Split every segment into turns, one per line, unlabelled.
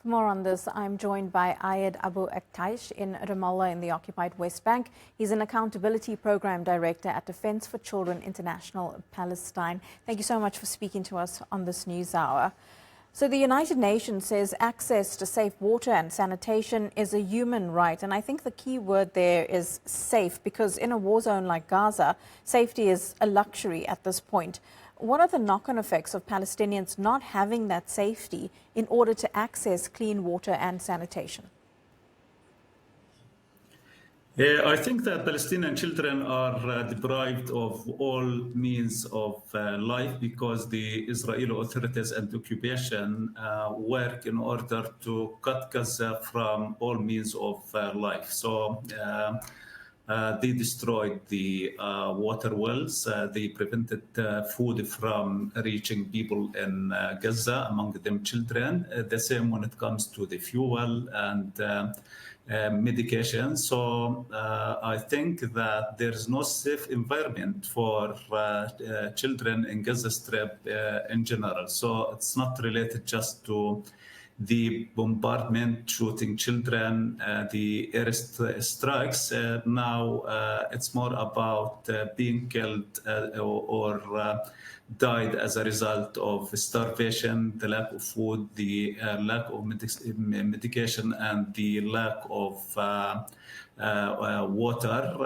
For more on this, I'm joined by Abu Eqtaish in Ramallah in the occupied West Bank. He's an Accountability Program Director at Defense for Children International Palestine. Thank you so much for speaking to us on this news hour. So the United Nations says access to safe water and sanitation is a human right. And I think the key word there is safe, because in a war zone like Gaza, safety is a luxury at this point. What are the knock-on effects of Palestinians not having that safety in order to access clean water and sanitation?
I think that Palestinian children are deprived of all means of life because the Israeli authorities and occupation work in order to cut Gaza from all means of life. So they destroyed the water wells. They prevented food from reaching people in Gaza, among them children. The same when it comes to the fuel and medication. So I think that there's no safe environment for children in Gaza Strip in general. So it's not related just to the bombardment, shooting children, the air strikes. Now it's more about being killed or died as a result of starvation, the lack of food, the lack of medication, and the lack of water.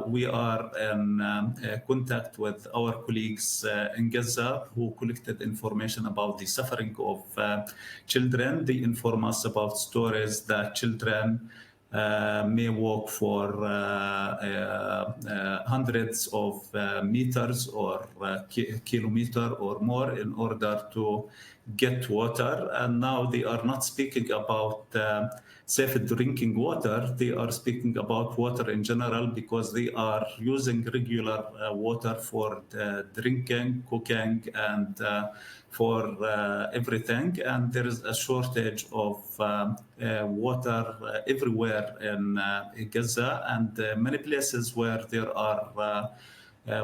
We are in contact with our colleagues in Gaza who collected information about the suffering of children. They inform us about stories that children may walk for hundreds of meters or kilometer or more in order to get water. And now they are not speaking about safe drinking water. They are speaking about water in general because they are using regular water for drinking, cooking, and for everything. And there is a shortage of water everywhere in Gaza, and many places where there are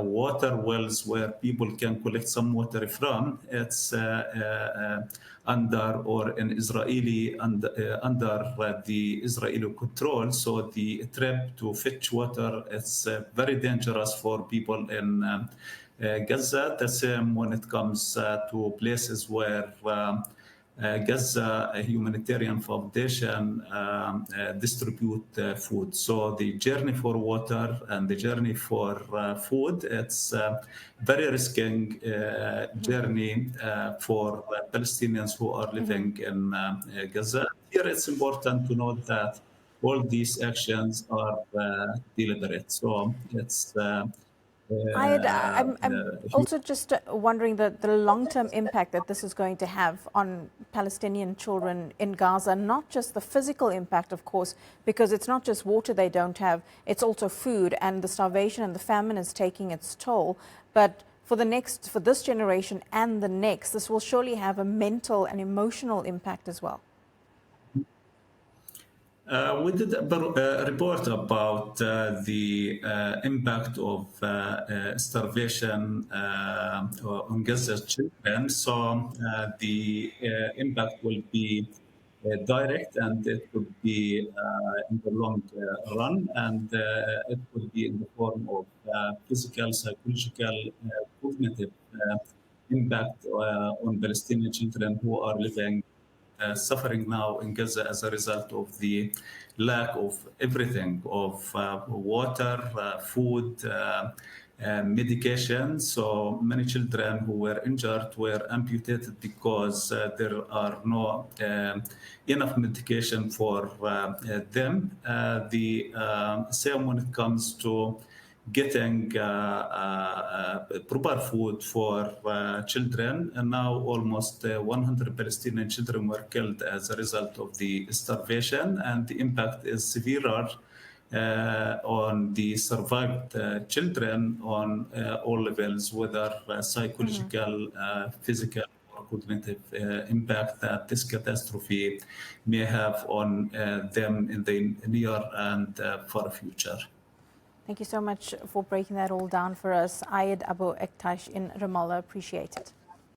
water wells where people can collect some water from. It's under or in Israeli under the Israeli control. So the trip to fetch water is very dangerous for people in Gaza. The same when it comes to places where Gaza, a humanitarian foundation, distribute food. So the journey for water and the journey for food, it's a very risky journey for Palestinians who are living in Gaza. Here it's important to note that all these actions are deliberate. So it's
I'm also just wondering the long-term impact that this is going to have on Palestinian children in Gaza, not just the physical impact, of course, because it's not just water they don't have, it's also food, and the starvation and the famine is taking its toll. But for this generation and the next, this will surely have a mental and emotional impact as well.
We did a report about the impact of starvation on Gaza's children. So the impact will be direct, and it would be in the long run, and it would be in the form of physical, psychological, cognitive impact on Palestinian children who are living suffering now in Gaza as a result of the lack of everything, of water, food, medication. So many children who were injured were amputated because there are no enough medication for them. The same when it comes to getting proper food for children. And now almost 100 Palestinian children were killed as a result of the starvation, and the impact is severer on the survived children on all levels, whether psychological, physical, or cognitive impact that this catastrophe may have on them in the near and far future.
Thank you so much for breaking that all down for us. Abu Eqtaish in Ramallah. Appreciate it.